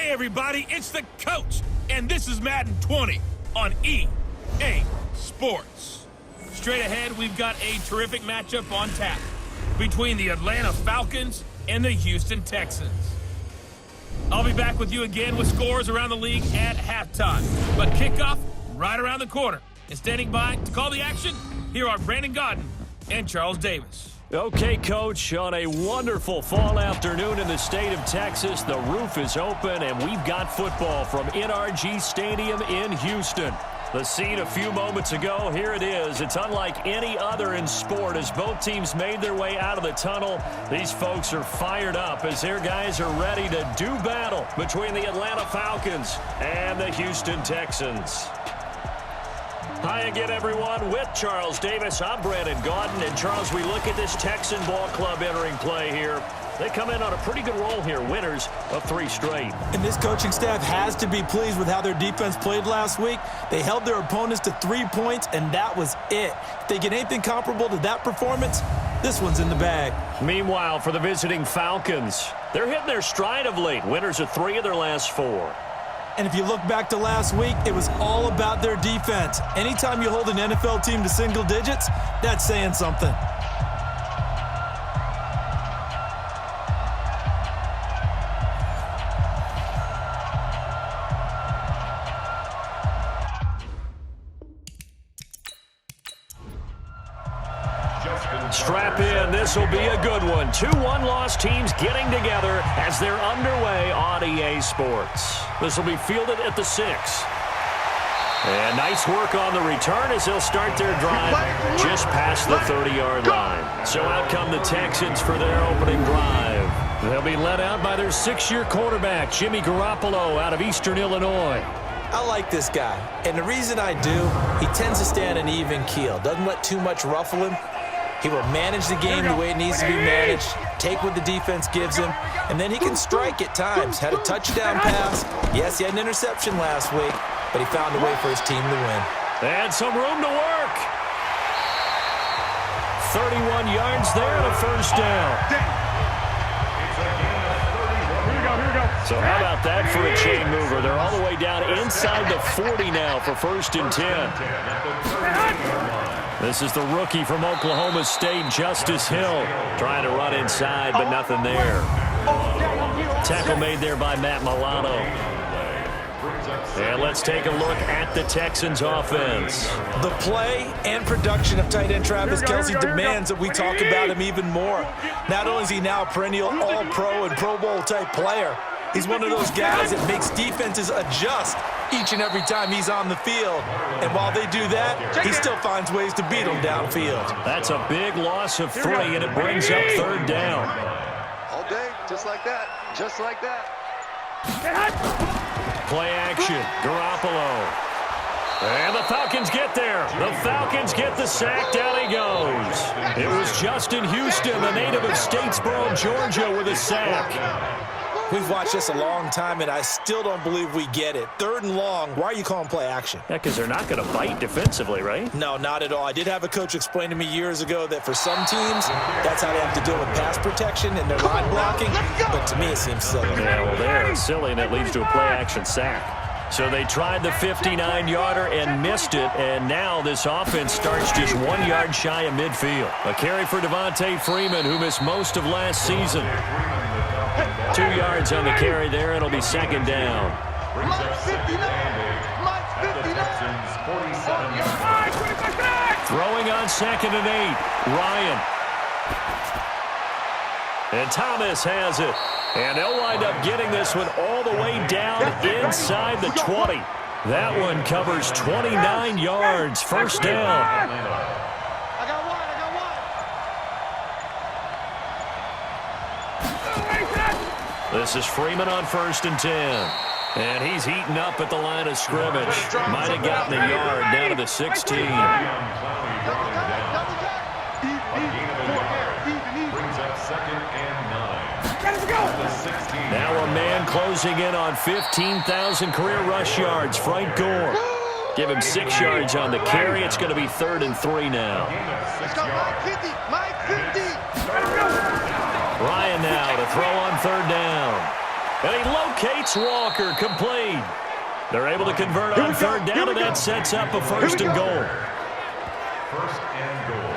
Hey everybody, it's the coach, and this is Madden 20 on EA Sports. Straight ahead, we've got a terrific matchup on tap between the Atlanta Falcons and the Houston Texans. I'll be back with you again with scores around the league at halftime, but kickoff right around the corner. And standing by to call the action, here are Brandon Godden and Charles Davis. Okay, Coach, on a wonderful fall afternoon in the state of Texas, the roof is open, and we've got football from NRG Stadium in Houston. The scene a few moments ago, here it is. It's unlike any other in sport as both teams made their way out of the tunnel. These folks are fired up as their guys are ready to do battle between the Atlanta Falcons and the Houston Texans. Hi again, everyone. With Charles Davis, I'm Brandon Godden. And, Charles, we look at this Texan ball club entering play here. They come in on a pretty good roll here, winners of 3 straight. And this coaching staff has to be pleased with how their defense played last week. They held their opponents to 3 points, and that was it. If they get anything comparable to that performance, this one's in the bag. Meanwhile, for the visiting Falcons, they're hitting their stride of late. Winners of 3 of their last 4. And if you look back to last week, it was all about their defense. Anytime you hold an NFL team to single digits, that's saying something. Strap in. This will be a good one. 2 one-loss teams getting together as they're underway on EA Sports. This will be fielded at the 6. And nice work on the return as they'll start their drive just past the 30-yard line. So out come the Texans for their opening drive. They'll be led out by their 6-year quarterback, Jimmy Garoppolo, out of Eastern Illinois. I like this guy, and the reason I do, he tends to stay on an even keel. Doesn't let too much ruffle him. He will manage the game the way it needs to be managed, take what the defense gives him, and then he can strike at times. Had a touchdown pass. Yes, he had an interception last week, but he found a way for his team to win. And some room to work. 31 yards there and a first down. So how about that for a chain mover? They're all the way down inside the 40 now for 1st and 10. This is the rookie from Oklahoma State, Justice Hill, trying to run inside, but nothing there. Tackle made there by Matt Milano. And let's take a look at the Texans offense. The play and production of tight end Travis Kelce demands that we talk about him even more. Not only is he now a perennial all-pro and Pro Bowl type player, he's one of those guys that makes defenses adjust each and every time he's on the field. And while they do that, he still finds ways to beat them downfield. That's a big loss of 3, and it brings up 3rd down. All day, just like that, just like that. Play action, Garoppolo. And the Falcons get there. The Falcons get the sack. Down he goes. It was Justin Houston, the native of Statesboro, Georgia, with a sack. We've watched this a long time, and I still don't believe we get it. 3rd and long, why are you calling play action? Yeah, because they're not going to bite defensively, right? No, not at all. I did have a coach explain to me years ago that for some teams, that's how they have to deal with pass protection and their line blocking. But to me, it seems silly. Yeah, well, there, it's silly, and it leads to a play-action sack. So they tried the 59-yarder and missed it, and now this offense starts just 1 yard shy of midfield. A carry for Devontae Freeman, who missed most of last season. 2 yards on the carry there. It'll be 2nd down. Throwing on 2nd and 8. Ryan. And Thomas has it. And they'll wind up getting this one all the way down inside the 20. That one covers 29 yards. 1st down. This is Freeman on 1st and 10. And he's heating up at the line of scrimmage. Might have gotten a yard down to the 16. Now a man closing in on 15,000 career rush yards, Frank Gore. Give him 6 yards on the carry. It's going to be 3rd and 3 now. Ryan now to throw on 3rd down. And he locates Walker, complete. They're able to convert on third down, and that sets up a first and goal. First and goal.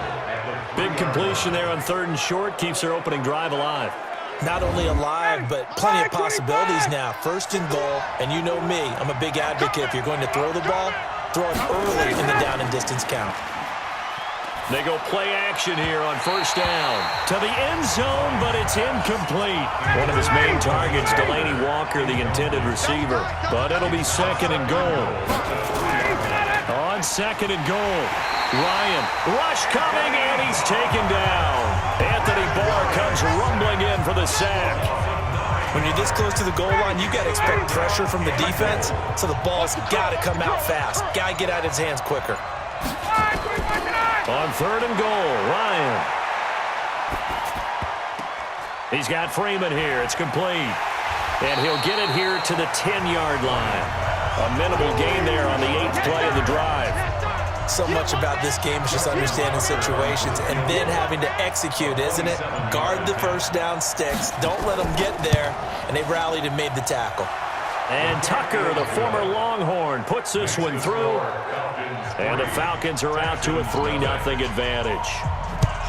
Big completion there on third and short, keeps their opening drive alive. Not only alive, but plenty of possibilities now. First and goal, and you know me, I'm a big advocate. If you're going to throw the ball, throw it early in the down and distance count. They go play action here on first down. To the end zone, but it's incomplete. One of his main targets, Delanie Walker, the intended receiver. But it'll be second and goal. On second and goal, Ryan, rush coming, and he's taken down. Anthony Barr comes rumbling in for the sack. When you're this close to the goal line, you got to expect pressure from the defense, so the ball's got to come out fast. Got to get out of his hands quicker. On third and goal, Ryan. He's got Freeman here. It's complete. And he'll get it here to the 10-yard line. A minimal gain there on the 8th play of the drive. So much about this game is just understanding situations and then having to execute, isn't it? Guard the first down sticks. Don't let them get there. And they rallied and made the tackle. And Tucker, the former Longhorn, puts this one through. And the Falcons are out to a 3-0 advantage.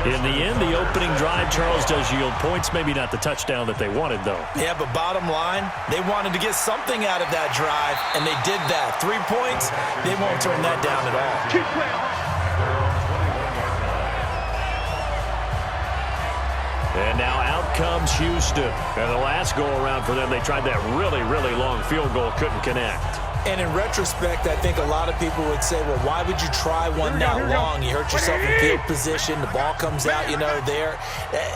In the end, the opening drive, Charles, does yield points. Maybe not the touchdown that they wanted, though. Yeah, but bottom line, they wanted to get something out of that drive, and they did that. 3 points, they won't turn that down at all. And now out comes Houston. And the last go-around for them, they tried that really, really long field goal, couldn't connect. And in retrospect, I think a lot of people would say, well, why would you try one that long? You hurt yourself in field position. The ball comes out, you know, there.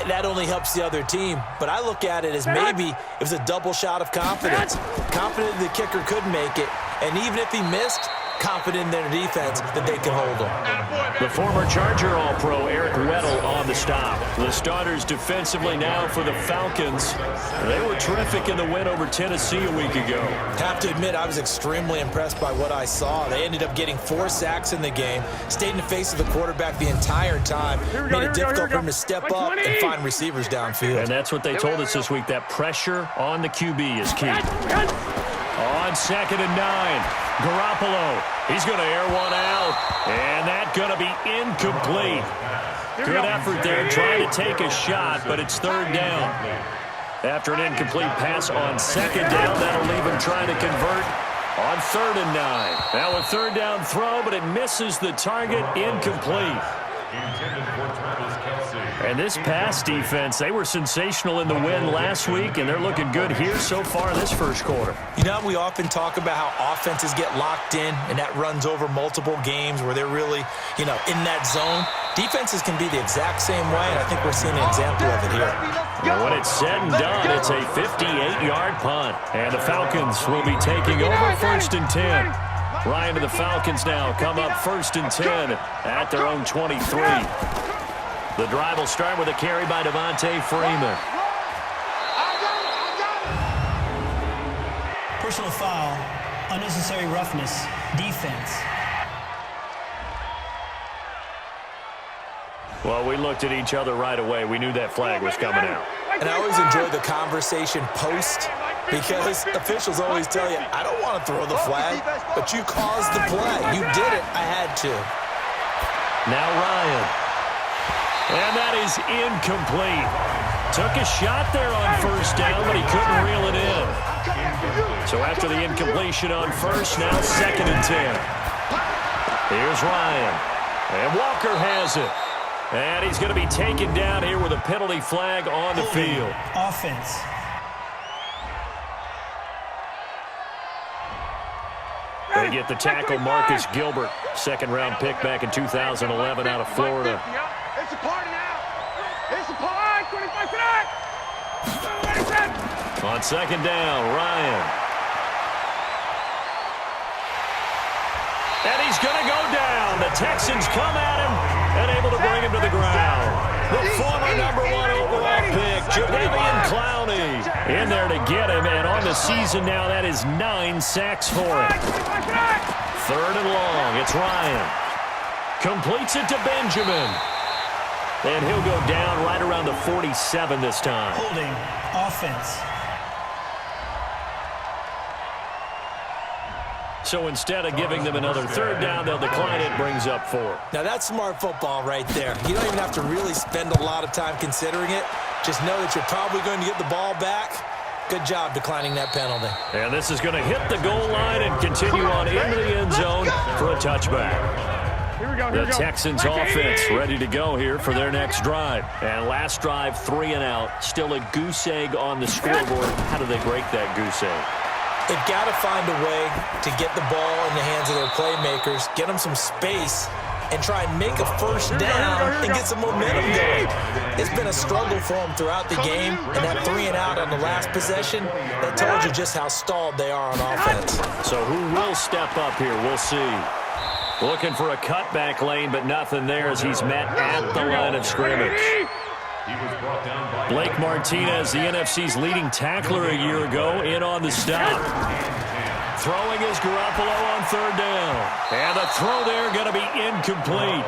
That only helps the other team. But I look at it as maybe it was a double shot of confidence. Confident the kicker could make it. And even if he missed, confident in their defense that they can hold him. The former Charger All-Pro Eric Weddle on the stop. The starters defensively now for the Falcons. They were terrific in the win over Tennessee a week ago. Have to admit, I was extremely impressed by what I saw. They ended up getting 4 sacks in the game, stayed in the face of the quarterback the entire time, made it difficult for him to step up and find receivers downfield. And that's what they told us this week, that pressure on the QB is key. On second and 9, Garoppolo, he's going to air one out, and that's going to be incomplete. Good effort there trying to take a shot, but it's third down. After an incomplete pass on second down, that'll leave him trying to convert on third and 9. Now a third down throw, but it misses the target, incomplete. And this pass defense, they were sensational in the win last week, and they're looking good here so far in this first quarter. You know, we often talk about how offenses get locked in, and that runs over multiple games where they're really, you know, in that zone. Defenses can be the exact same way, and I think we're seeing an example of it here. Well, when it's said and done, it's a 58-yard punt, and the Falcons will be taking over first and 10. Ryan and the Falcons now come up first and 10 at their own 23. The drive will start with a carry by Devontae Freeman. Personal foul, unnecessary roughness, defense. Well, we looked at each other right away. We knew that flag was coming out. And I always enjoy the conversation post because officials always tell you, I don't want to throw the flag, but you caused the play. You did it. I had to. Now Ryan. And that is incomplete. Took a shot there on first down, but he couldn't reel it in. So after the incompletion on first, now second and 10. Here's Ryan. And Walker has it. And he's going to be taken down here with a penalty flag on the field. Offense. They get the tackle, Marcus Gilbert, second-round pick back in 2011 out of Florida. It's a party now. It's a party. 25 tonight. On second down, Ryan. And he's going to go down. The Texans come at him and able to bring him to the ground. The former #1 overall pick, Jadeveon Clowney, in there to get him. And on the season now, that is 9 sacks for him. Third and long, it's Ryan. Completes it to Benjamin. And he'll go down right around the 47 this time. Holding. Offense. So instead of giving them another third down, they'll decline it, brings up 4. Now that's smart football right there. You don't even have to really spend a lot of time considering it. Just know that you're probably going to get the ball back. Good job declining that penalty. And this is going to hit the goal line and continue on into the end zone for a touchback. The Texans offense ready to go here for their next drive. And last drive, 3 and out. Still a goose egg on the scoreboard. How do they break that goose egg? They've got to find a way to get the ball in the hands of their playmakers, get them some space, and try and make a first down and get some momentum going. It's been a struggle for them throughout the game, and that 3 and out on the last possession, that told you just how stalled they are on offense. So who will step up here? We'll see. Looking for a cutback lane, but nothing there as he's met at the line of scrimmage. Blake Martinez, the NFC's leading tackler a year ago, in on the stop. Throwing is Garoppolo on third down. And the throw there going to be incomplete.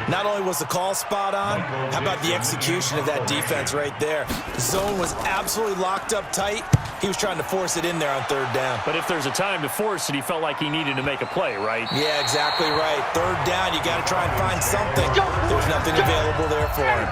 Not only was the call spot on, how about the execution of that defense right there? The zone was absolutely locked up tight. He was trying to force it in there on third down. But if there's a time to force it, he felt like he needed to make a play, right? Yeah, exactly right. Third down, you got to try and find something. There's nothing available there for him.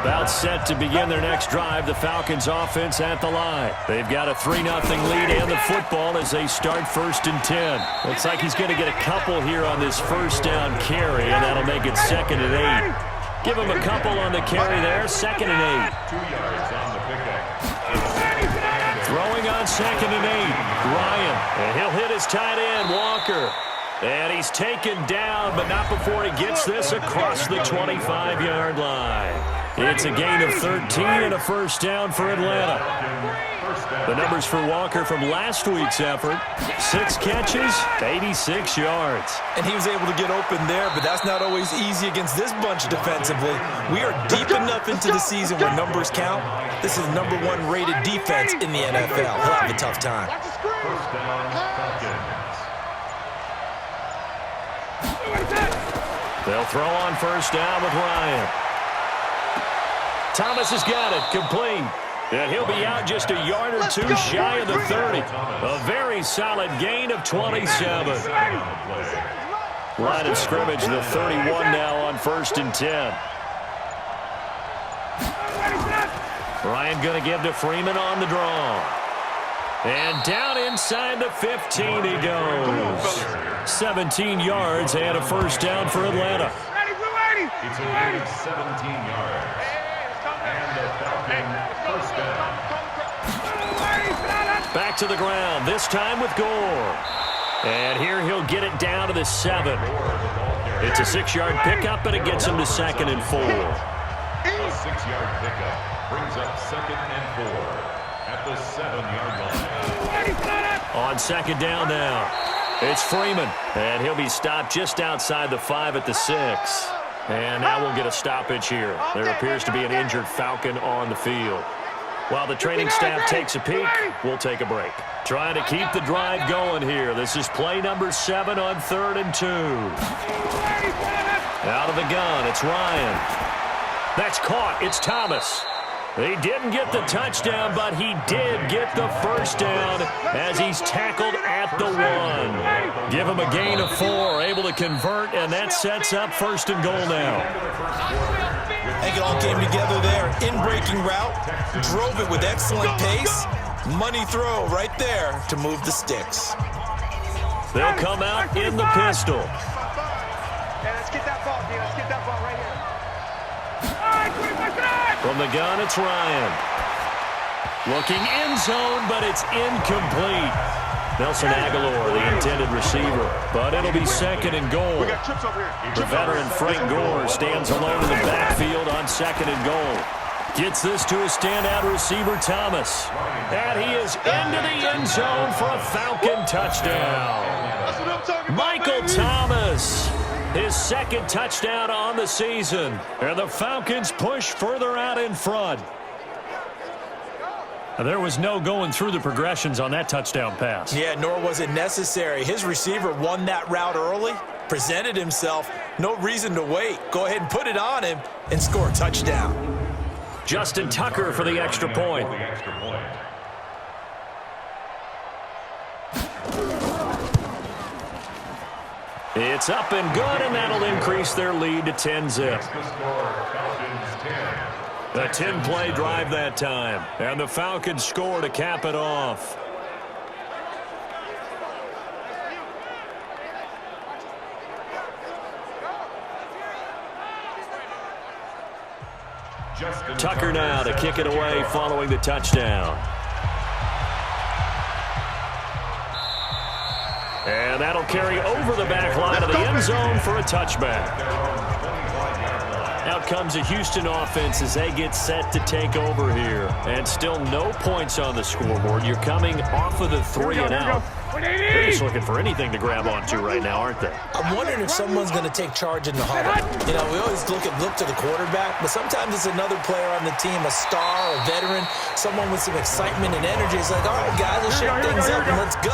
About set to begin their next drive, the Falcons offense at the line. They've got a 3-0 lead and the football as they start 1st and 10. Looks like he's going to get a couple here on this first down carry, and that'll make it 2nd and 8. Give him a couple on the carry there, 2nd and 8. 2 yards on the pickup. Throwing on 2nd and 8, Ryan. And he'll hit his tight end, Walker. And he's taken down, but not before he gets this across the 25-yard line. It's a gain of 13 and a first down for Atlanta. The numbers for Walker from last week's effort, 6 catches, 86 yards. And he was able to get open there, but that's not always easy against this bunch defensively. We are deep enough into the season where numbers count. This is the #1 rated defense in the NFL. He'll have a tough time. First down, Falcons. They'll throw on first down with Ryan. Thomas has got it, complete. And he'll be out just a yard or two shy of the 30. A very solid gain of 27. Line of scrimmage, the 31 now on 1st and 10. Ryan going to give to Freeman on the draw. And down inside the 15 he goes. 17 yards and a first down for Atlanta. It's only 17 yards. And the Falcons first down. Back to the ground, this time with Gore. And here he'll get it down to the 7. It's a 6-yard pickup, and it gets him to 2nd and 4. A 6-yard pickup brings up 2nd and 4 at the 7-yard line. On 2nd down now, it's Freeman. And he'll be stopped just outside the 5 at the 6. And now we'll get a stoppage here. There appears to be an injured Falcon on the field. While the training staff takes a peek, we'll take a break. Trying to keep the drive going here. This is play number 7 on 3rd and 2. Out of the gun, it's Ryan. That's caught. It's Thomas. He didn't get the touchdown, but he did get the first down as he's tackled at the 1. Give him a gain of 4, able to convert, and that sets up 1st and goal now. I think it all came together there. In-breaking route, drove it with excellent pace. Money throw right there to move the sticks. They'll come out in the pistol. Hey, let's get that ball, dude. Let's get that ball right here. From the gun, it's Ryan. Looking end zone, but it's incomplete. Nelson Aguilar, the intended receiver, but it'll be 2nd and goal. We got trips over here. The veteran Frank Gore stands alone in the backfield on 2nd and goal. Gets this to a standout receiver, Thomas. And he is into the end zone for a Falcon touchdown. That's what I'm talking about, Michael baby. Thomas, his 2nd touchdown on the season. And the Falcons push further out in front. There was no going through the progressions on that touchdown pass. Yeah, nor was it necessary. His receiver won that route early, presented himself. No reason to wait. Go ahead and put it on him and score a touchdown. Justin Tucker for the extra point. It's up and good, and that'll increase their lead to 10-zip. A 10-play drive that time, and the Falcons score to cap it off. Tucker now to kick it away following the touchdown. And that'll carry over the back line of the end zone for a touchback. Out comes a Houston offense as they get set to take over here. And still no points on the scoreboard. You're coming off of the 3 and out. They're just looking for anything to grab onto right now, aren't they? I'm wondering if someone's going to take charge in the huddle. You know, we always look to the quarterback, but sometimes it's another player on the team, a star, a veteran, someone with some excitement and energy. It's like, all right, guys, let's shake things up and let's go,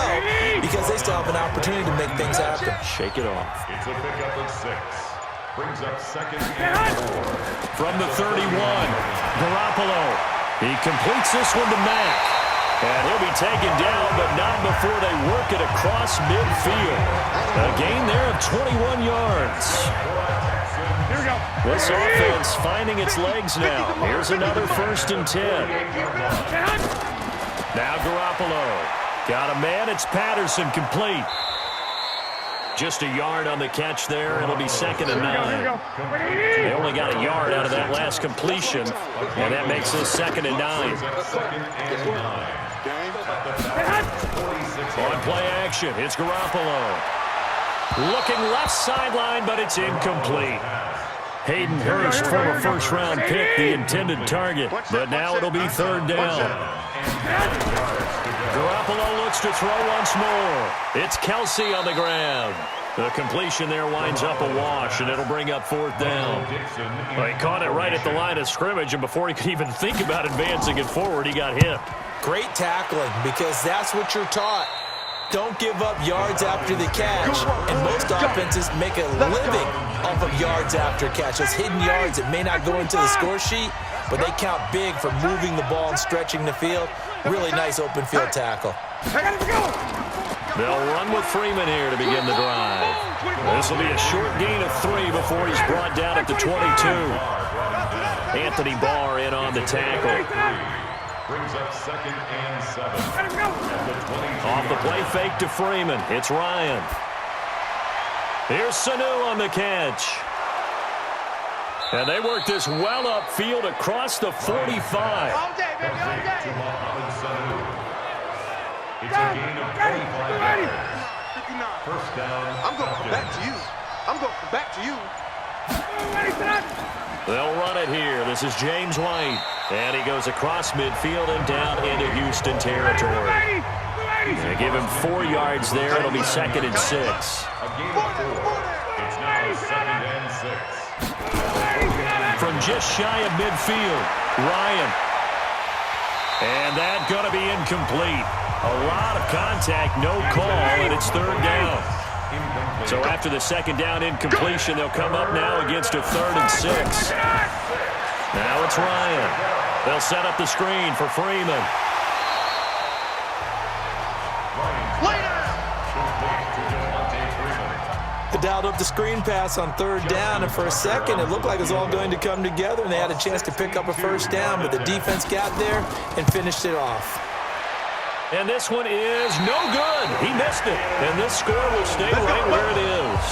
because they still have an opportunity to make things happen. Shake it off. It's a pickup of 6. Brings up 2nd and 4. From the 31, Garoppolo. He completes this one to Mack. And he'll be taken down, but not before they work it across midfield. A gain there of 21 yards. This offense finding its legs now. Here's another 1st and 10. Now Garoppolo. Got a man. It's Patterson, complete. Just a yard on the catch there. It'll be 2nd and 9. They only got a yard out of that last completion, and that makes this 2nd and 9. On play action, it's Garoppolo. Looking left sideline, but it's incomplete. Hayden Hurst, former first-round pick, the intended target, but now it'll be 3rd down. Garoppolo looks to throw once more. It's Kelsey on the ground. The completion there winds up a wash, and it'll bring up 4th down. Well, he caught it right at the line of scrimmage, and before he could even think about advancing it forward, he got hit. Great tackling, because that's what you're taught. Don't give up yards after the catch. And most offenses make a living off of yards after catch. Those hidden yards that may not go into the score sheet, but they count big for moving the ball and stretching the field. Really nice open field tackle. They'll run with Freeman here to begin the drive. This will be a short gain of 3 before he's brought down at the 22. Anthony Barr in on the tackle. Brings up 2nd and 7. Off the play fake to Freeman. It's Ryan. Here's Sanu on the catch. And they work this well upfield across the 45. All day, baby, all day. It's a gain of 25 yards. 1st down. I'm going to come back to you. I'm going to come back to you. They'll run it here. This is James White. And he goes across midfield and down into Houston territory. They give him 4 yards there. It'll be 2nd and 6. A gain of 4. It's now 2nd and 6. From just shy of midfield, Ryan. And that's going to be incomplete. A lot of contact, no call, and it's 3rd down. So after the 2nd down incompletion, they'll come up now against a 3rd and 6. Now it's Ryan. They'll set up the screen for Freeman. They dialed up the screen pass on 3rd down, and for a second it looked like it was all going to come together, and they had a chance to pick up a 1st down, but the defense got there and finished it off. And this one is no good. He missed it. And this score will stay right where it is.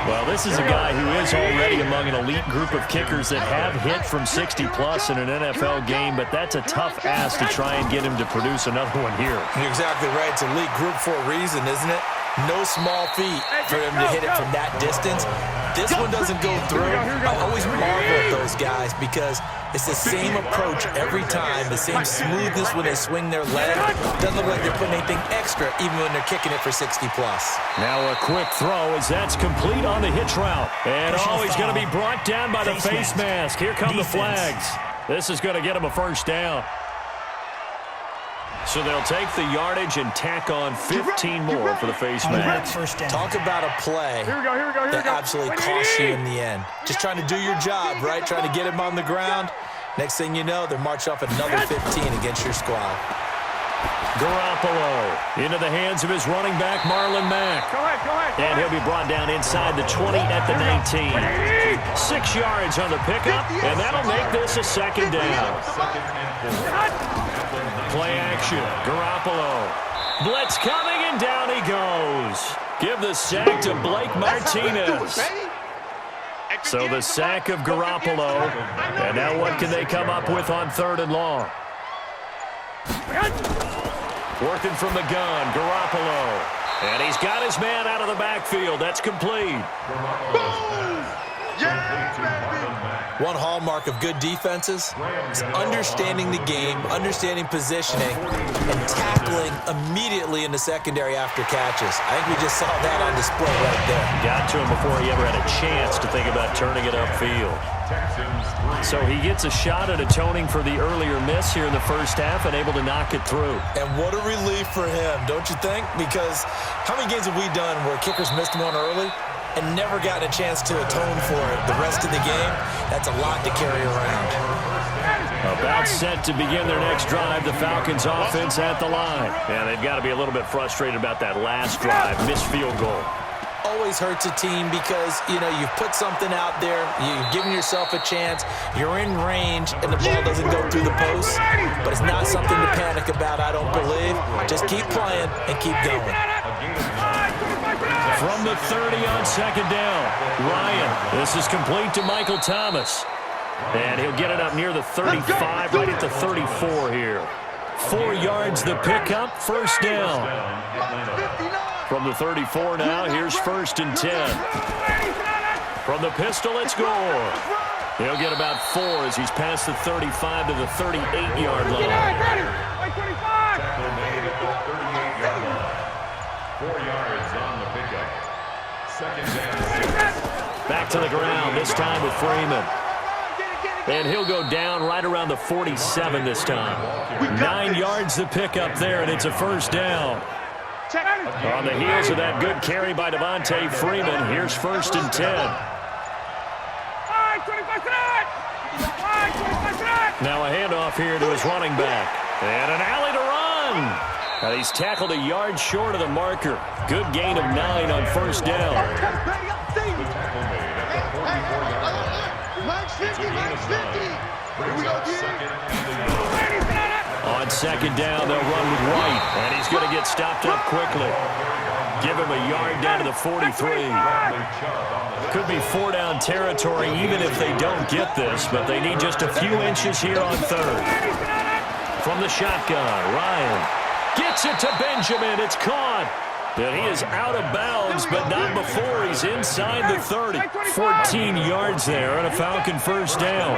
Well, this is a guy who is already among an elite group of kickers that have hit from 60-plus in an NFL game, but that's a tough ask to try and get him to produce another one here. You're exactly right. It's elite group for a reason, isn't it? No small feat for him to hit it from that distance. This one doesn't go through. I always marvel at those guys because it's the same approach every time, the same smoothness when they swing their leg. Doesn't look like they're putting anything extra even when they're kicking it for 60-plus. Now a quick throw as that's complete on the hitch route. And he's going to be brought down by the face mask. Here come the flags. This is going to get him a 1st down. So they'll take the yardage and tack on 15 more for the face mask. Talk about a play that absolutely costs you in the end. Just trying to do your job, right? Trying to get him on the ground. Next thing you know, they're marching off another 15 against your squad. Garoppolo into the hands of his running back, Marlon Mack. Go ahead. And he'll be brought down inside the 20 at the 19. 6 yards on the pickup, and that'll make this a second down. Play action. Garoppolo. Blitz coming, and down he goes. Give the sack to Blake Martinez. So the sack of Garoppolo. And now what can they come up with on 3rd and long? Working from the gun, Garoppolo. And he's got his man out of the backfield. That's complete. One hallmark of good defenses is understanding the game, understanding positioning, and tackling immediately in the secondary after catches. I think we just saw that on display right there. Got to him before he ever had a chance to think about turning it upfield. So he gets a shot at atoning for the earlier miss here in the first half and able to knock it through. And what a relief for him, don't you think? Because how many games have we done where kickers missed one early and never gotten a chance to atone for it the rest of the game? That's a lot to carry around. About set to begin their next drive, the Falcons offense at the line. And they've got to be a little bit frustrated about that last drive, missed field goal. Always hurts a team because, you've put something out there, you've given yourself a chance, you're in range, and the ball doesn't go through the post. But it's not something to panic about, I don't believe. Just keep playing and keep going. From the 30 on 2nd down, Ryan. This is complete to Michael Thomas. And he'll get it up near the 35, right at the 34 here. 4 yards the pickup, 1st down. From the 34 now, here's 1st and 10. From the pistol, it's Gore. He'll get about 4 as he's past the 35 to the 38-yard line. Tackle made at the 38-yard line. 4 yards on the pickup. 2nd and 6. Back to the ground, this time with Freeman. And he'll go down right around the 47 this time. 9 yards the pickup there, and it's a 1st down. On the heels of that good carry by Devontae Freeman, here's 1st and 10. Now a handoff here to his running back. And an alley to run. And he's tackled a yard short of the marker. Good gain of 9 on 1st down. On 2nd down, they'll run with White, and he's going to get stopped up quickly. Give him a yard down to the 43. Could be 4-down territory even if they don't get this, but they need just a few inches here on 3rd. From the shotgun, Ryan gets it to Benjamin. It's caught. And he is out of bounds, but not before he's inside the 30. 14 yards there and a Falcon 1st down.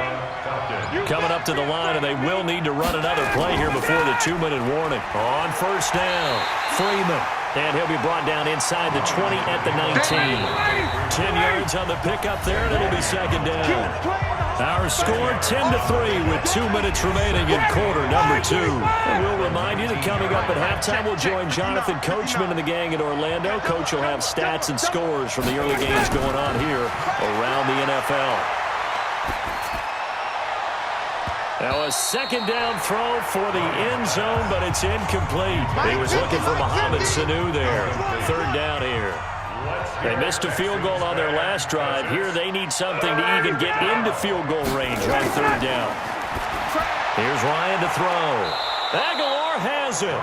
Coming up to the line, and they will need to run another play here before the 2-minute warning. On 1st down, Freeman. And he'll be brought down inside the 20 at the 19. 10 yards on the pickup there, and it'll be 2nd down. Our score 10-3 with 2 minutes remaining in quarter number 2. And we'll remind you that coming up at halftime, we'll join Jonathan Coachman and the gang in Orlando. Coach will have stats and scores from the early games going on here around the NFL. Now a 2nd down throw for the end zone, but it's incomplete. He was looking for Mohamed Sanu there. 3rd down here. They missed a field goal on their last drive. Here they need something to even get into field goal range on 3rd down. Here's Ryan to throw. Aguilar has it.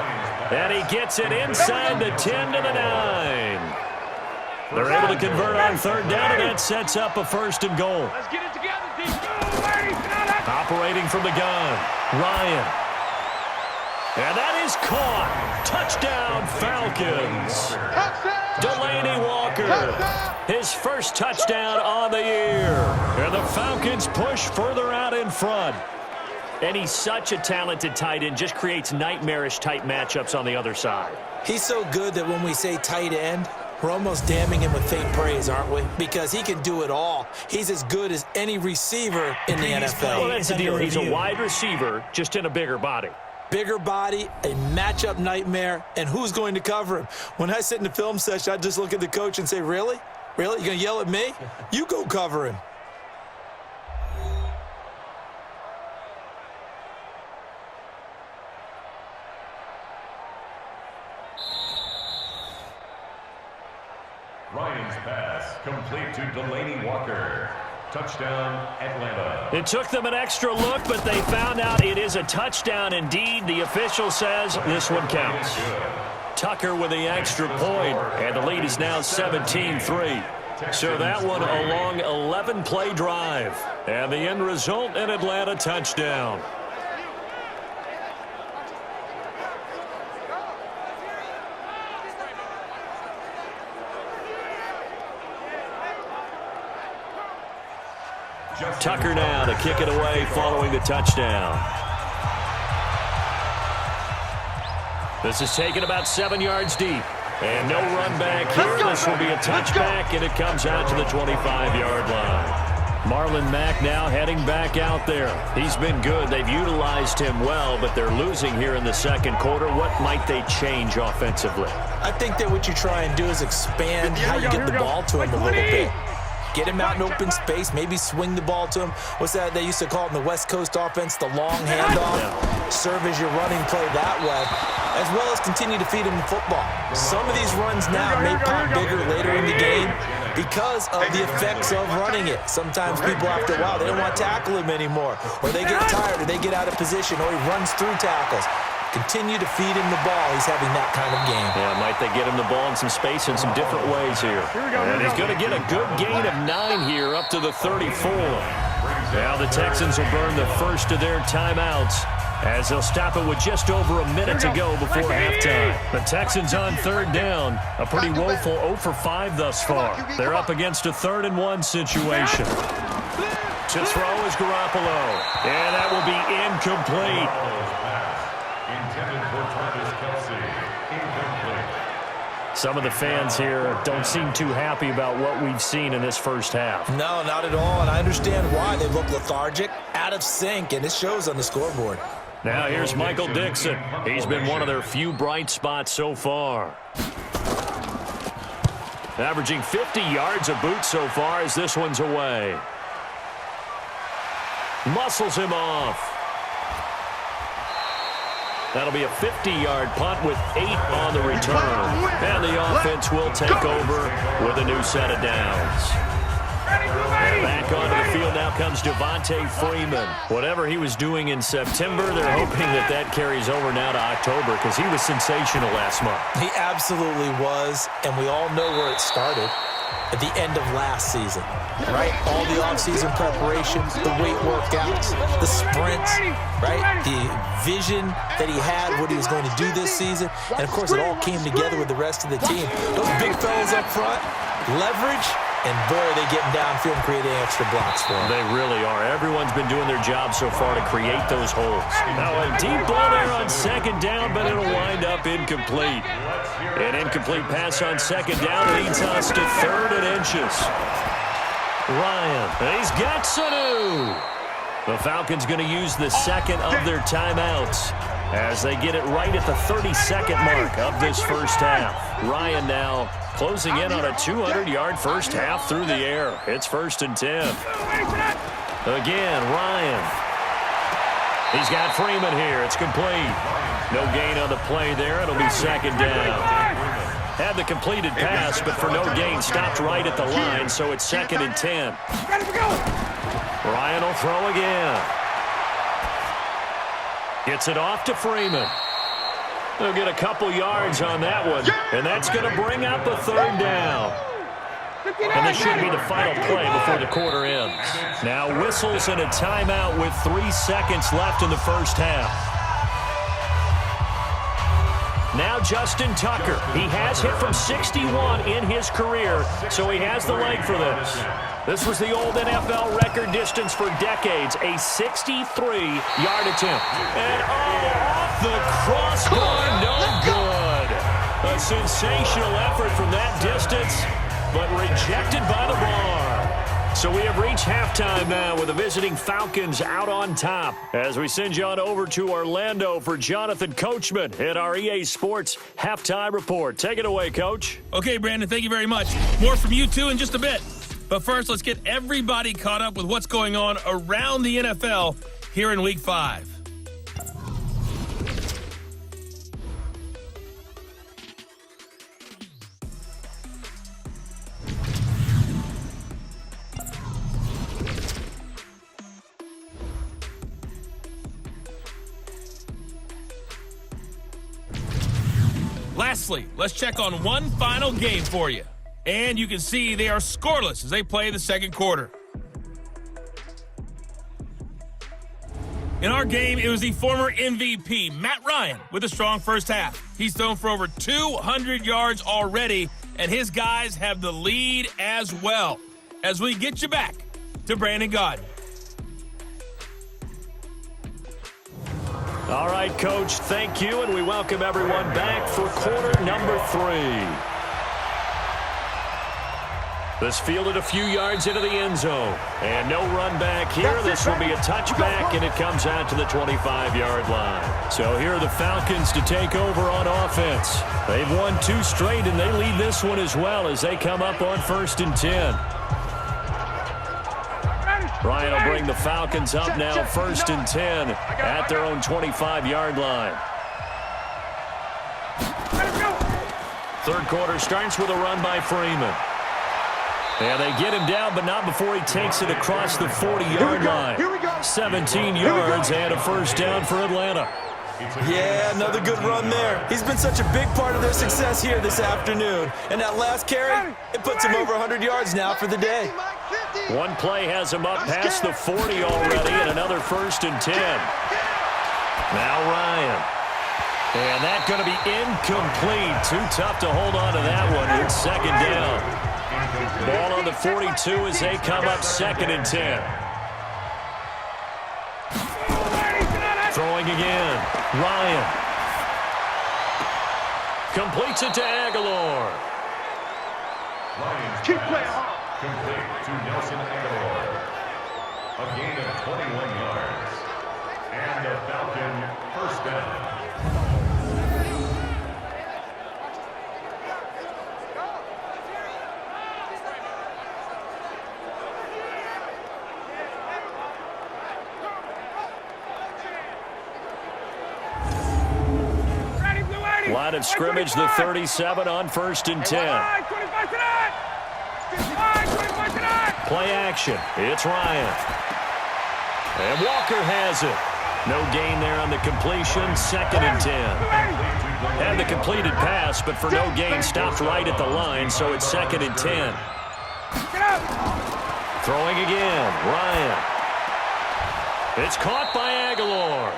And he gets it inside the 10 to the 9. They're able to convert on 3rd down, and that sets up a 1st and goal. Let's get it together, D. Operating from the gun, Ryan. And that is caught. Touchdown, Falcons. Delaney Walker, his 1st touchdown on the year. And the Falcons push further out in front. And he's such a talented tight end, just creates nightmarish-type matchups on the other side. He's so good that when we say tight end, we're almost damning him with faint praise, aren't we? Because he can do it all. He's as good as any receiver in the NFL. Well, that's the deal. He's a wide receiver, just in a bigger body. Bigger body, a matchup nightmare, and who's going to cover him? When I sit in the film session, I just look at the coach and say, really? Really? You're going to yell at me? You go cover him. Ryan's pass complete to Delaney Walker. Touchdown, Atlanta. It took them an extra look, but they found out it is a touchdown indeed. The official says this one counts. Tucker with the extra point, and the lead is now 17-3. So that one a long 11-play drive. And the end result, an Atlanta touchdown. Tucker now to kick it away following the touchdown. This is taken about 7 yards deep. And no run back here. This will be a touchback, and it comes out to the 25-yard line. Marlon Mack now heading back out there. He's been good. They've utilized him well, but they're losing here in the second quarter. What might they change offensively? I think that what you try and do is expand how you get the ball to him a little bit. Get him out in open space, maybe swing the ball to him. What's that they used to call it in the West Coast offense, the long handoff? Serve as your running play that way, as well as continue to feed him the football. Some of these runs now may pop bigger later in the game because of the effects of running it. Sometimes people, after a while, they don't want to tackle him anymore, or they get tired, or they get out of position, or he runs through tackles. Continue to feed him the ball. He's having that kind of game. Yeah, might they get him the ball in some space in some different ways here. And he's going to get a good gain of 9 here up to the 34. Now the Texans will burn the first of their timeouts as they'll stop it with just over a minute to go before halftime. The Texans on third down. A pretty woeful 0 for 5 thus far. They're up against a 3rd and 1 situation. To throw is Garoppolo. And that will be incomplete. Some of the fans here don't seem too happy about what we've seen in this first half. No, not at all, and I understand why. They look lethargic, out of sync, and it shows on the scoreboard. Now here's Michael Dixon. He's been one of their few bright spots so far. Averaging 50 yards a boot so far as this one's away. Muscles him off. That'll be a 50-yard punt with 8 on the return. And the offense will take over with a new set of downs. And back onto the field now comes Devontae Freeman. Whatever he was doing in September, they're hoping that that carries over now to October because he was sensational last month. He absolutely was, and we all know where it started. At the end of last season, right? All the offseason preparation, the weight workouts, the sprints, right? The vision that he had, what he was going to do this season. And, of course, it all came together with the rest of the team. Those big fellas up front, leverage, and, boy, are they getting downfield and creating extra blocks for him. They really are. Everyone's been doing their job so far to create those holes. Now a deep ball there on second down, but it'll wind up incomplete. An incomplete pass on second down leads us to 3rd and inches. Ryan, and he's got Sanu. The Falcons going to use the second of their timeouts as they get it right at the 32nd mark of this first half. Ryan now closing in on a 200-yard first half through the air. It's 1st and 10. Again, Ryan. He's got Freeman here. It's complete. No gain on the play there. It'll be 2nd down. Had the completed pass, but for no gain, stopped right at the line, so it's 2nd and 10. Ryan will throw again. Gets it off to Freeman. They'll get a couple yards on that one, and that's going to bring up a 3rd down. And this should be the final play before the quarter ends. Now whistles and a timeout with 3 seconds left in the first half. Now Justin Tucker. He has hit from 61 in his career, so he has the leg for this. This was the old NFL record distance for decades, a 63-yard attempt. And off the crossbar, no good. A sensational effort from that distance, but rejected by the bar. So we have reached halftime now with the visiting Falcons out on top as we send you on over to Orlando for Jonathan Coachman at our EA Sports Halftime Report. Take it away, Coach. Okay, Brandon, thank you very much. More from you two in just a bit. But first, let's get everybody caught up with what's going on around the NFL here in Week 5. lastly, let's check on one final game for you. And you can see they are scoreless as they play the second quarter. In our game, it was the former MVP, Matt Ryan, with a strong first half. He's thrown for over 200 yards already, and his guys have the lead as well. As we get you back to Brandon Gaudin. All right, Coach, thank you, and we welcome everyone back for quarter number 3. This fielded a few yards into the end zone. And no run back here. This will be a touchback, and it comes out to the 25-yard line. So here are the Falcons to take over on offense. They've won 2 straight, and they lead this one as well as they come up on 1st and 10. Ryan will bring the Falcons up now 1st and 10 at their own 25-yard line. Third quarter starts with a run by Freeman. And they get him down, but not before he takes it across the 40-yard line. 17 yards and a first down for Atlanta. Yeah, another good run there. He's been such a big part of their success here this afternoon. And that last carry, it puts him over 100 yards now for the day. One play has him up past the 40 already, and another 1st and 10. Now Ryan. And that's going to be incomplete. Too tough to hold on to that one. It's 2nd down. Ball on the 42 as they come up 2nd and 10. Throwing again. Ryan. Completes it to Aguilar. Keep playing hard. Complete to Nelson Aguilar. A gain of 21 yards. And a Falcon first down. Line of scrimmage, the 37 on 1st and 10. Play action. It's Ryan. And Walker has it. No gain there on the completion. 2nd and 10. Had the completed pass, but for no gain, stopped right at the line, so it's 2nd and 10. Throwing again. Ryan. It's caught by Aguilar.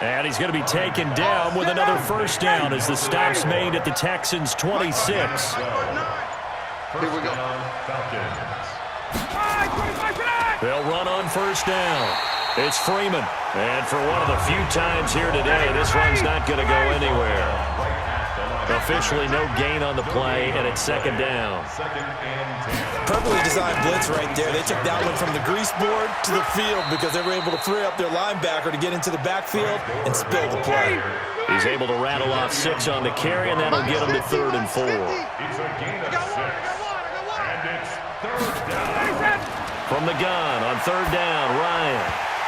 And he's going to be taken down with another first down as the stop's made at the Texans' 26. Here we go. They'll run on first down. It's Freeman. And for one of the few times here today, this run's not going to go anywhere. Officially no gain on the play, and it's 2nd down. Perfectly designed blitz right there. They took that one from the grease board to the field because they were able to free up their linebacker to get into the backfield and spill the play. He's able to rattle off 6 on the carry, and that'll get him to 3rd and 4. It's a gain of 6. And it's 3rd down. From the gun on 3rd down, Ryan.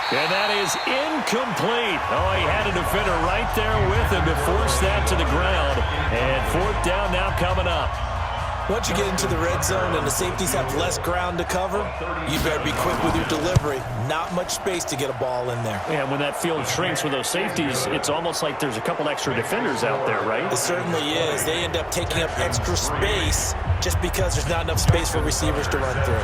And that is incomplete. Oh, he had a defender right there with him to force that to the ground. And 4th down now coming up. Once you get into the red zone and the safeties have less ground to cover, you better be quick with your delivery. Not much space to get a ball in there. And when that field shrinks with those safeties, it's almost like there's a couple extra defenders out there, right? It certainly is. They end up taking up extra space just because there's not enough space for receivers to run through.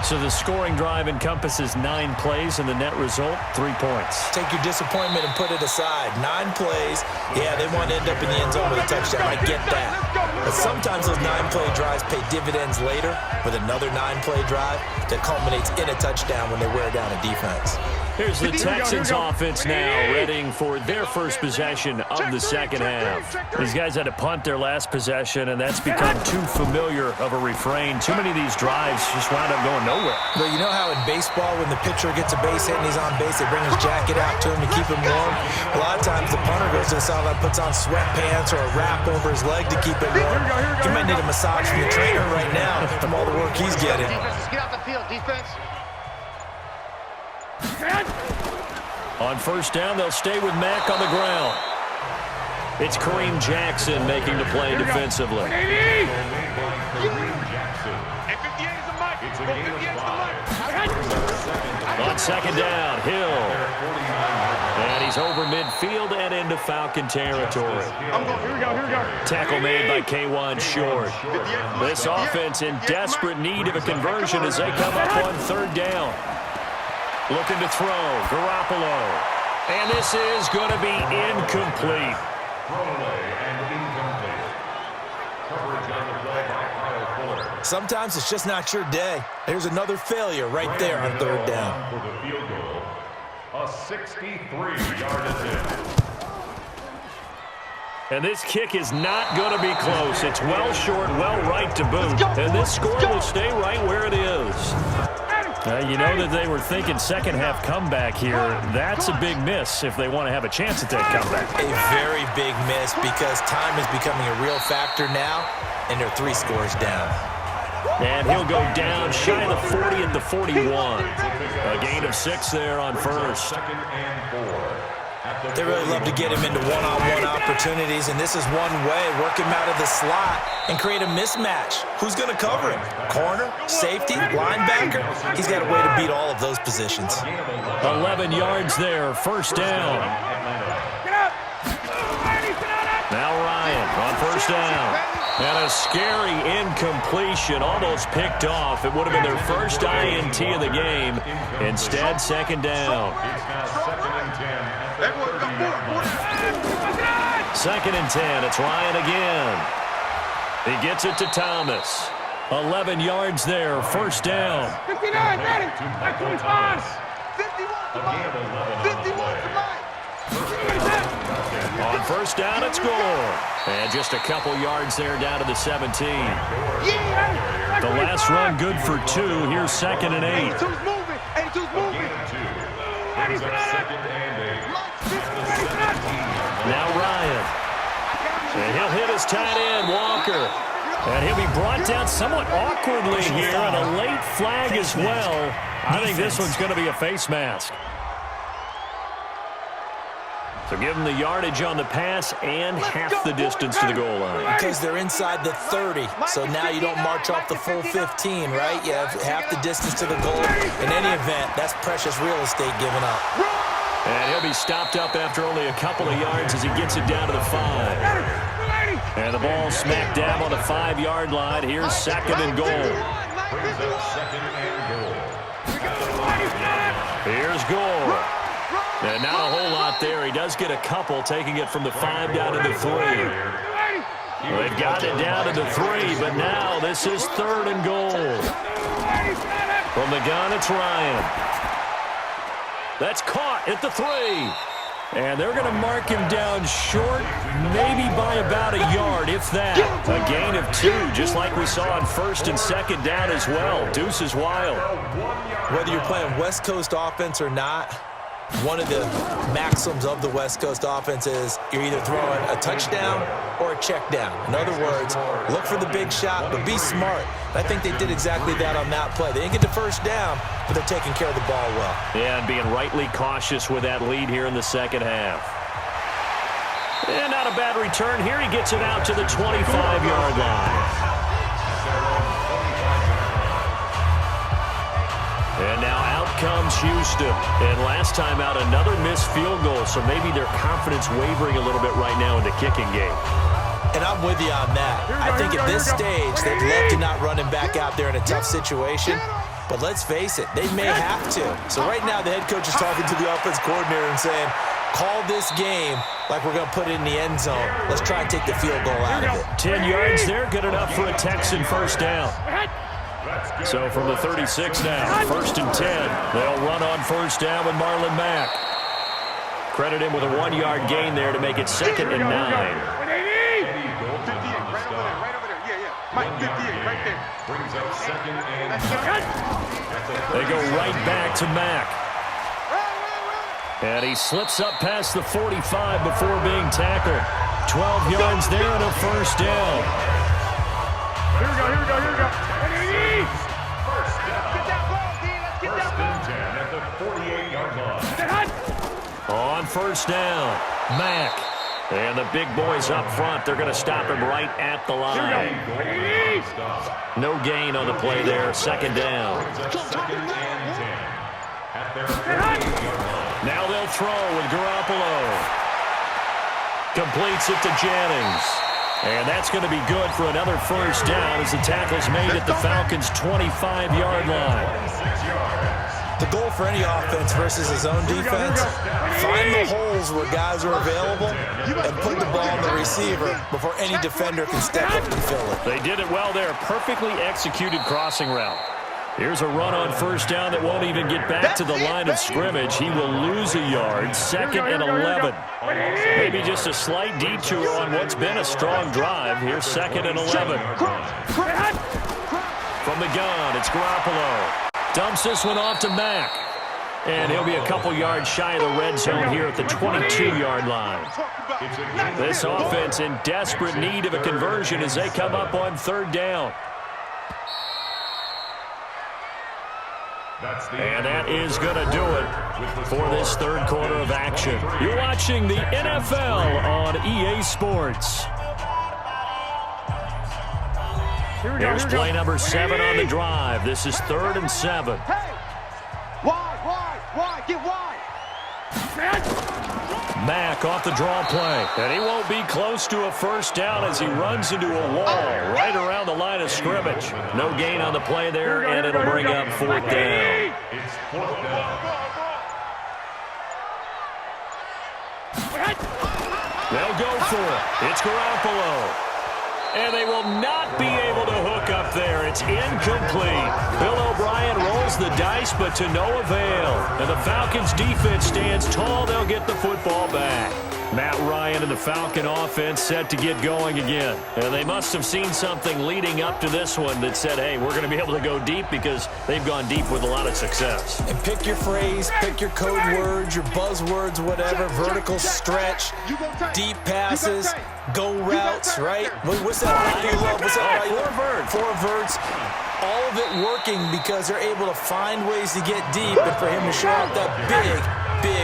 So the scoring drive encompasses 9 plays, and the net result, 3 points. Take your disappointment and put it aside. 9 plays, yeah, they want to end up in the end zone with a touchdown. I get that. But sometimes those 9-play drives pay dividends later with another 9-play drive that culminates in a touchdown when they wear down a defense. Here's the Texans offense now, readying for their first possession of the second half. These guys had to punt their last possession, and that's become too familiar of a refrain. Too many of these drives just wound up going nowhere. Well, you know how in baseball, when the pitcher gets a base hit and he's on base, they bring his jacket out to him to keep him warm? A lot of times the punter goes to the sideline, puts on sweatpants or a wrap over his leg to keep it warm. He might need a massage from the trainer right now from all the work he's getting. Defense, get out the field, defense. On first down, they'll stay with Mack on the ground. It's Kareem Jackson making the play defensively. On second down, Hill. And he He's over midfield and into Falcon territory. Here we go. Tackle made by K1 Short. This offense in desperate need of a conversion as they come up on third down. Looking to throw, Garoppolo. And this is going to be incomplete. Sometimes it's just not your day. There's another failure right there on third down. For the field goal, a 63-yard attempt. And this kick is not going to be close. It's well short, well right to boot. And this score will stay right where it is. You know that they were thinking second half comeback here. That's a big miss if they want to have a chance at that comeback. A very big miss because time is becoming a real factor now, and they're 3 scores down. And he'll go down shy of the 40 at the 41. A gain of 6 there on first. Second and 4. They really love to get him into one-on-one opportunities, and this is one way. Work him out of the slot and create a mismatch. Who's going to cover him? Corner, safety, linebacker? He's got a way to beat all of those positions. 11 yards there, first down. Now Ryan on first down. And a scary incompletion, almost picked off. It would have been their first INT of the game. Instead, second down. Second and 10. It's Ryan again. He gets it to Thomas. 11 yards there, first down. 59, ready. 25. 51 On first down, it's Gore. And just a couple yards there down to the 17. The last run good for 2. Here's second and 8. 82's moving. 82's moving. Second and 8. Now Ryan. And he'll hit his tight end, Walker. And he'll be brought down somewhat awkwardly here on a late flag as well. I think this one's going to be a face mask. So give them the yardage on the pass and half the distance to the goal line. Because they're inside the 30, so now you don't march off the full 15, right? You have half the distance to the goal. In any event, that's precious real estate given up. And he'll be stopped up after only a couple of yards as he gets it down to the 5. And the ball smack dab on the 5-yard line. Here's second and goal. Here's Gore. And not a whole lot there. He does get a couple, taking it from the 5 down to the 3. They've got it down to the 3, but now this is third and goal. From the gun, it's Ryan. That's caught at the 3. And they're going to mark him down short, maybe by about a yard, if that. A gain of 2, just like we saw on first and second down as well. Deuce is wild. Whether you're playing West Coast offense or not, one of the maxims of the West Coast offense is you're either throwing a touchdown or a check down. In other words, look for the big shot, but be smart. I think they did exactly that on that play. They didn't get the first down, but they're taking care of the ball well. Yeah, and being rightly cautious with that lead here in the second half. And not a bad return here. He gets it out to the 25-yard line. And now out comes Houston. And last time out, another missed field goal, so maybe their confidence wavering a little bit right now in the kicking game. And I'm with you on that. I think at this stage, they'd love to not run him back out there in a tough situation. But let's face it, they may have to. So right now, the head coach is talking to the offense coordinator and saying, call this game like we're going to put it in the end zone. Let's try and take the field goal out of it. 10 yards there, good enough for a Texan first down. So from the 36 now, first and 10. They'll run on first down with Marlon Mack. Credit him with a 1-yard gain there to make it second and 9. Brings up second and 9. They go right back to Mack. And he slips up past the 45 before being tackled. 12 yards there and a first down. Here we go. First and 10 at the 48-yard line. On first down, Mack. And the big boys up front, they're going to stop him right at the line. No gain on the play there, second down. Second and 10 at their 48-yard line. Now they'll throw with Garoppolo. Completes it to Jennings. And that's going to be good for another first down as the tackle's made at the Falcons' 25-yard line. The goal for any offense versus his own defense, find the holes where guys are available and put the ball on the receiver before any defender can step up and fill it. They did it well there. Perfectly executed crossing route. Here's a run on first down that won't even get back to the line of scrimmage. He will lose a yard, 2nd and 11. Maybe just a slight detour on what's been a strong drive. Here's 2nd and 11. From the gun, it's Garoppolo. Dumps this one off to Mack. And he'll be a couple yards shy of the red zone here at the 22-yard line. This offense in desperate need of a conversion as they come up on 3rd down. And that is going to do it for this 3rd quarter of action. You're watching the NFL on EA Sports. Here's play number 7 on the drive. This is 3rd and 7. Wide, get wide. Mack off the draw play. And he won't be close to a first down as he runs into a wall right around the line of scrimmage. No gain on the play there, and it'll bring up 4th down. It's 4th down. They'll go for it. It's Garoppolo. And they will not be able to hook up there. It's incomplete. Bill O'Brien rolls the dice, but to no avail. And the Falcons' defense stands tall. They'll get the football back. Matt Ryan and the Falcon offense set to get going again. And they must have seen something leading up to this one that said, hey, we're going to be able to go deep because they've gone deep with a lot of success. And pick your phrase, pick your code words, your buzzwords, whatever, vertical stretch, deep passes, go routes, right? What's that line you love? What's that line? Four verts. All of it working because they're able to find ways to get deep and for him to show off that big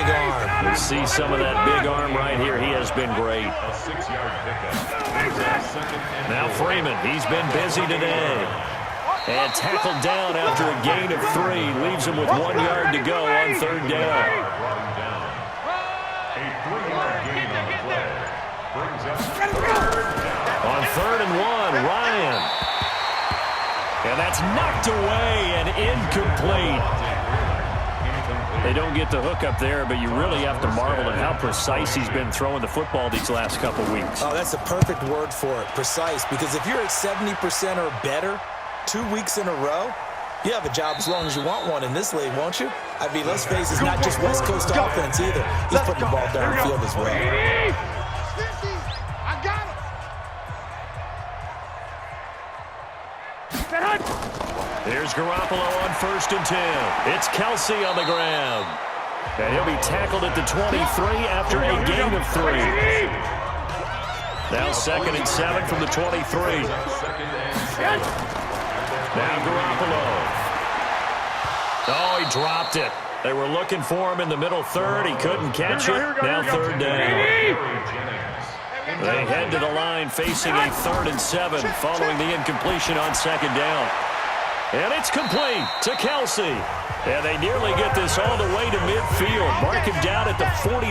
arm. We'll see some of that big arm right here. He has been great. A 6-yard pickup. Now Freeman, he's been busy today. And tackled down after a gain of 3. Leaves him with 1 yard to go on 3rd down. A 3-yard gain on the play. Brings up On 3rd and 1, Ryan. And that's knocked away and incomplete. They don't get the hook up there, but you really have to marvel at how precise he's been throwing the football these last couple weeks. Oh, that's the perfect word for it, precise. Because if you're at 70% or better 2 weeks in a row, you have a job as long as you want one in this league, won't you? I mean, let's face it, it's not just West Coast offense either. He's putting the ball downfield as well. I got it. Here's Garoppolo on 1st and 10. It's Kelsey on the ground. And he'll be tackled at the 23 after a gain of 3. Now 2nd and 7 from the 23. Now Garoppolo. Oh, he dropped it. They were looking for him in the middle 3rd. He couldn't catch it. Now 3rd down. They head to the line facing a 3rd and 7 following the incompletion on 2nd down. And it's complete to Kelsey. And they nearly get this all the way to midfield. Mark him down at the 49.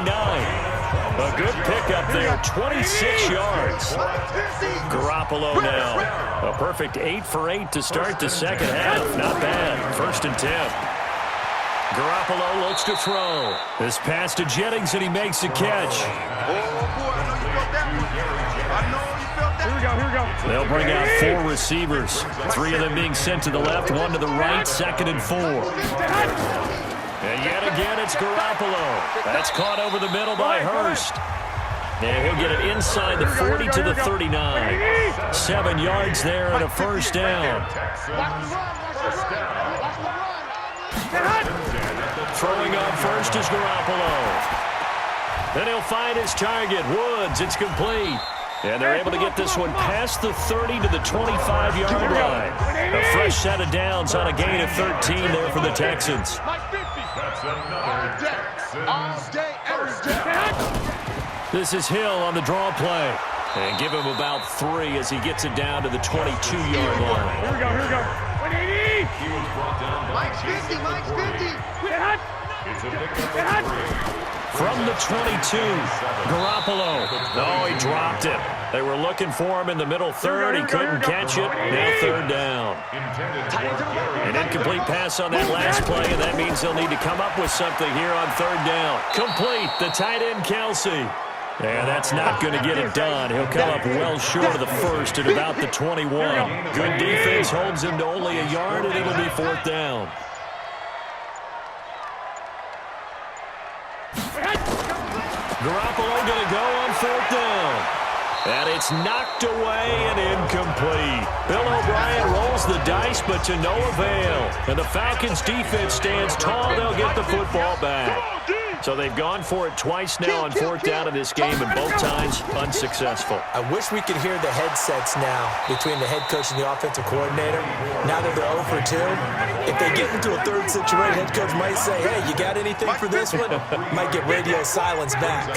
A good pickup there, 26 yards. Garoppolo now. A perfect 8 for 8 to start the 2nd half. Not bad. 1st and 10. Garoppolo looks to throw. This pass to Jennings, and he makes the catch. Oh, boy, I know you felt that. Here we go. They'll bring out 4 receivers. 3 of them being sent to the left, 1 to the right, 2nd and 4. And yet again, it's Garoppolo. That's caught over the middle by Hurst. And he'll get it inside the 40 to the 39. 7 yards there and a first down. Throwing on first is Garoppolo. Then he'll find his target, Woods. It's complete. And they're able to get this one past the 30 to the 25-yard line. A fresh set of downs on a gain of 13 there for the Texans. That's another Texans first down. This is Hill on the draw play. And give him about 3 as he gets it down to the 22-yard line. Here we go. 180. He was brought down by Mike's 50. It's a pickup of 3. From the 22, Garoppolo. Oh, he dropped it. They were looking for him in the middle third. He couldn't catch it. Now third down. An incomplete pass on that last play, and that means they'll need to come up with something here on third down. Complete, the tight end, Kelsey. And that's not going to get it done. He'll come up well short of the first at about the 21. Good defense holds him to only a yard, and it'll be fourth down. Garoppolo going to go on fourth down. And it's knocked away and incomplete. Bill O'Brien rolls the dice, but to no avail. And the Falcons' defense stands tall. They'll get the football back. So they've gone for it twice now on fourth down in this game, and both times unsuccessful. I wish we could hear the headsets now between the head coach and the offensive coordinator. Now that they're 0 for 2, if they get into a third situation, head coach might say, hey, you got anything for this one? Might get radio silence back.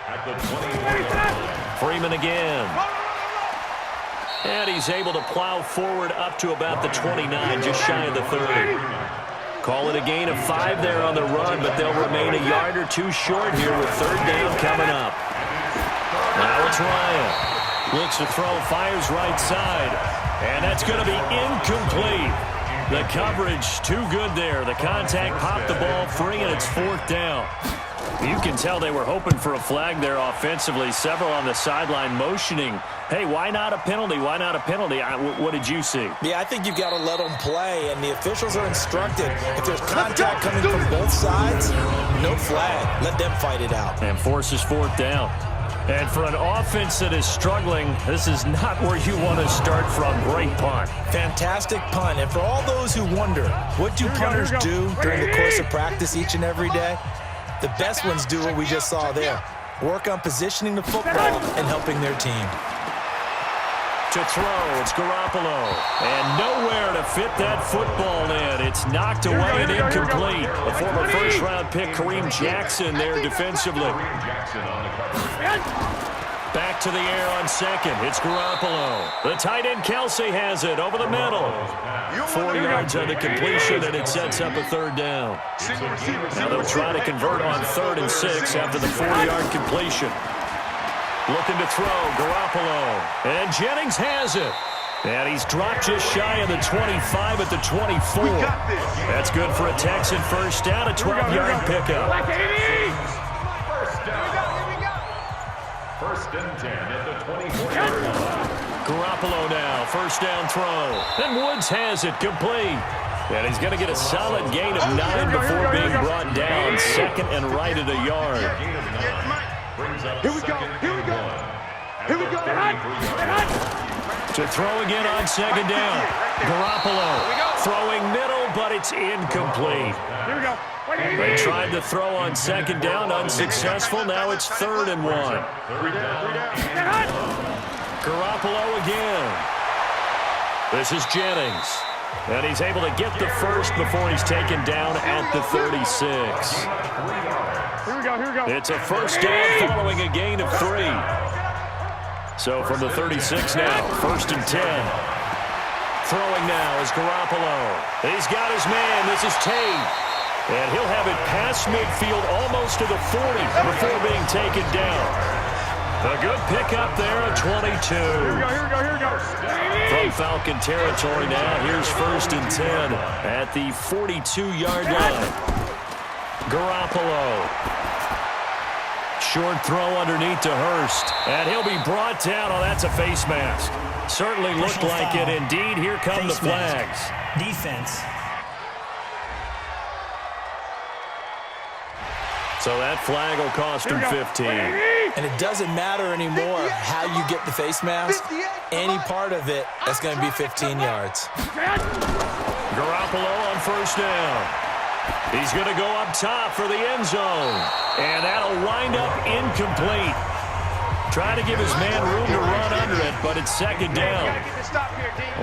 At the 21. Freeman again. And he's able to plow forward up to about the 29, just shy of the 30. Call it a gain of 5 there on the run, but they'll remain a yard or 2 short here with third down coming up. Now it's Ryan. Looks to throw, fires right side. And that's going to be incomplete. The coverage too good there. The contact popped the ball free, and it's fourth down. You can tell they were hoping for a flag there offensively. Several on the sideline motioning, hey, why not a penalty? Why not a penalty? What did you see? Yeah, I think you've got to let them play, and the officials are instructed. If there's contact coming from both sides, no flag. Let them fight it out. And forces fourth down. And for an offense that is struggling, this is not where you want to start from. Great punt. Fantastic punt. And for all those who wonder, what do punters do during the course of practice each and every day? The best ones do what we just saw there. Work on positioning the football and helping their team. To throw, it's Garoppolo. And nowhere to fit that football in. It's knocked away and incomplete. A former first-round pick, Kareem Jackson, there defensively. Back to the air on second. It's Garoppolo. The tight end, Kelsey, has it over the middle. 4 yards on the completion, and it sets up a third down. Now they'll try to convert on 3rd and 6 after the 4-yard completion. Looking to throw, Garoppolo. And Jennings has it. And he's dropped just shy of the 25 at the 24. That's good for a Texan first down, a 12-yard pickup. First and 10 at the 24-yard line. Garoppolo now, first down throw. And Woods has it, complete. And he's going to get a solid gain of 9 before being brought down. Second and right at a yard. Here we go. Here we go. To throw again on second down. Garoppolo throwing middle, but it's incomplete. Here we go. They tried to throw on second down, unsuccessful. Now it's 3rd and 1. Garoppolo again. This is Jennings. And he's able to get the first before he's taken down at the 36. Here we go. It's a first down following a gain of 3. So from the 36 now, 1st and 10. Throwing now is Garoppolo. He's got his man. This is Tate. And he'll have it past midfield almost to the 40 before being taken down. A good pickup there at 22. Here we go. From Falcon territory now, here's 1st and 10 at the 42-yard line. Garoppolo. Short throw underneath to Hurst. And he'll be brought down. Oh, that's a face mask. Certainly looked like it. Indeed, here come the flags. Defense. So that flag will cost him 15. And it doesn't matter anymore how you get the face mask. Any part of it, that's going to be 15 yards. Garoppolo on first down. He's going to go up top for the end zone. And that'll wind up incomplete. Trying to give his man room to run under it, but it's second down.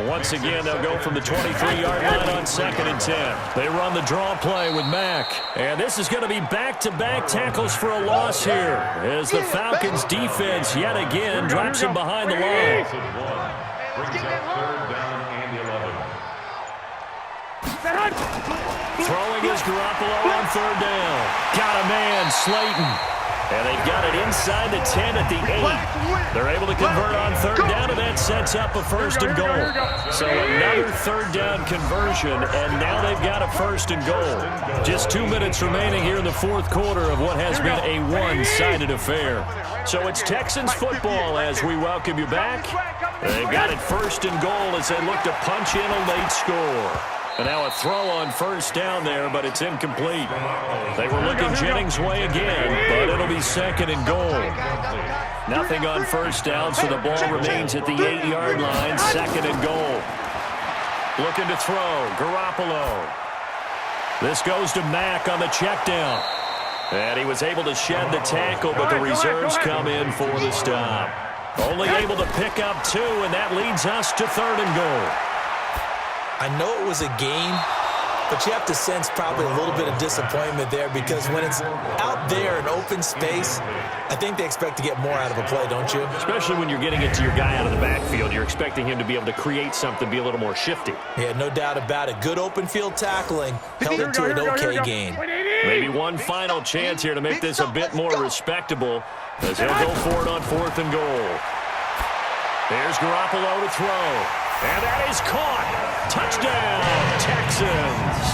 Once again, they'll go from the 23-yard line on 2nd and 10. They run the draw play with Mack. And this is going to be back-to-back tackles for a loss here as the Falcons' defense yet again drops him behind the line. Brings up 3rd down and 11. Throwing is Garoppolo on third down. Got a man, Slayton. And they've got it inside the 10 at the 8. They're able to convert on third down, and that sets up a first and goal. So another third down conversion, and now they've got a first and goal. Just 2 minutes remaining here in the fourth quarter of what has been a one-sided affair. So it's Texans football as we welcome you back. They've got it first and goal as they look to punch in a late score. And now a throw on first down there, but it's incomplete. They were looking Jennings' way again, but it'll be second and goal. Nothing on first down, so the ball remains at the 8-yard line, second and goal. Looking to throw, Garoppolo. This goes to Mack on the check down. And he was able to shed the tackle, but the reserves come in for the stop. Only able to pick up 2, and that leads us to third and goal. I know it was a game, but you have to sense probably a little bit of disappointment there because when it's out there in open space, I think they expect to get more out of a play, don't you? Especially when you're getting it to your guy out of the backfield. You're expecting him to be able to create something, be a little more shifty. Yeah, no doubt about it. Good open field tackling held it to an okay gain. Maybe one final chance here to make this a bit more respectable as he'll go for it on fourth and goal. There's Garoppolo to throw. And that is caught. Touchdown, Texans.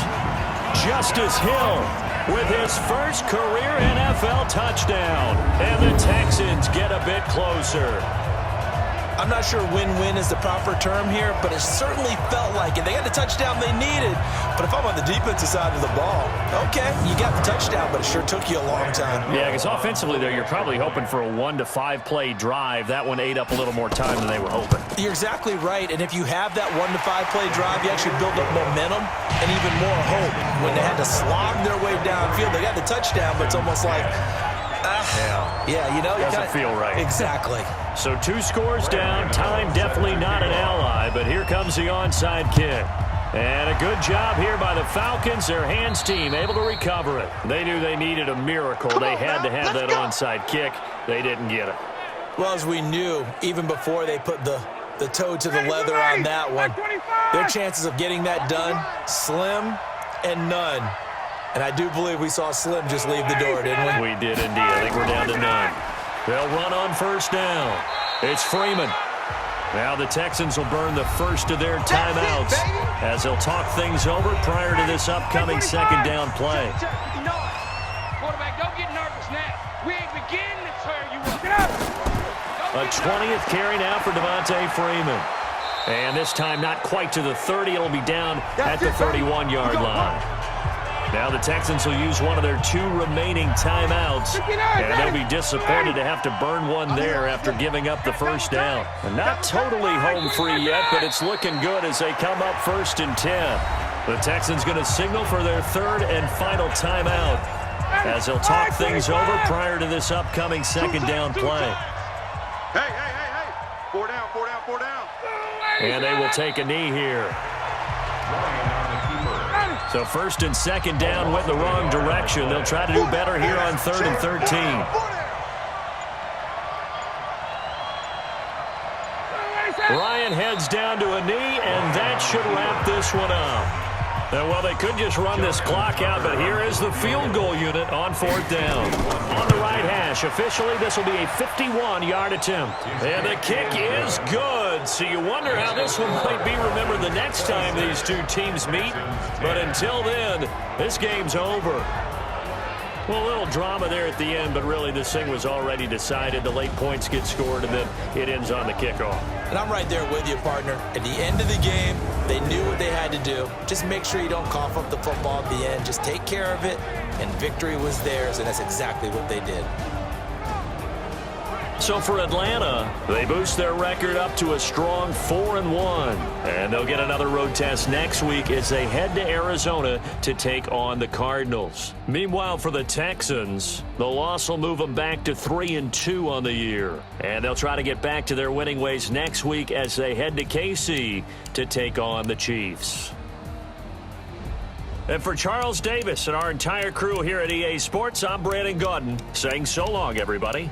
Justice Hill with his first career NFL touchdown. And the Texans get a bit closer. I'm not sure win-win is the proper term here, but it certainly felt like it. They got the touchdown they needed, but if I'm on the defensive side of the ball, okay, you got the touchdown, but it sure took you a long time. Yeah, because offensively there, you're probably hoping for a 1 to 5 play drive. That one ate up a little more time than they were hoping. You're exactly right, and if you have that 1 to 5 play drive, you actually build up momentum and even more hope. When they had to slog their way downfield, they got the touchdown, but it's almost like, yeah, you know, doesn't feel right. Exactly. So 2 scores down. Time definitely not an ally, but here comes the onside kick. And a good job here by the Falcons. Their hands team able to recover it. They knew they needed a miracle. They had to have that onside kick. They didn't get it. Well, as we knew, even before they put the toe to the leather on that one, their chances of getting that done, slim and none. And I do believe we saw Slim just leave the door, didn't we? We did indeed. I think we're down to none. They'll run on first down. It's Freeman. Now the Texans will burn the first of their timeouts as they'll talk things over prior to this upcoming second down play. Quarterback, don't get nervous now. We ain't beginning to tear you up. A 20th carry now for Devontae Freeman. And this time not quite to the 30. It'll be down at the 31-yard line. Now the Texans will use one of their 2 remaining timeouts, and they'll be disappointed to have to burn one there after giving up the first down. And not totally home free yet, but it's looking good as they come up 1st and 10. The Texans going to signal for their 3rd and final timeout as they'll talk things over prior to this upcoming second down play. Hey. 4 down. And they will take a knee here. So 1st and 2nd down went the wrong direction. They'll try to do better here on 3rd and 13. Ryan heads down to a knee, and that should wrap this one up. And well, they could just run this clock out, but here is the field goal unit on 4th down. On the right hash, officially this will be a 51-yard attempt. And the kick is good. So you wonder how this one might be remembered the next time these 2 teams meet. But until then, this game's over. Well, a little drama there at the end, but really this thing was already decided. The late points get scored, and then it ends on the kickoff. And I'm right there with you, partner. At the end of the game, they knew what they had to do. Just make sure you don't cough up the football at the end. Just take care of it, and victory was theirs, and that's exactly what they did. So for Atlanta, they boost their record up to a strong 4-1. And they'll get another road test next week as they head to Arizona to take on the Cardinals. Meanwhile, for the Texans, the loss will move them back to 3-2 on the year. And they'll try to get back to their winning ways next week as they head to KC to take on the Chiefs. And for Charles Davis and our entire crew here at EA Sports, I'm Brandon Gaudin saying so long, everybody.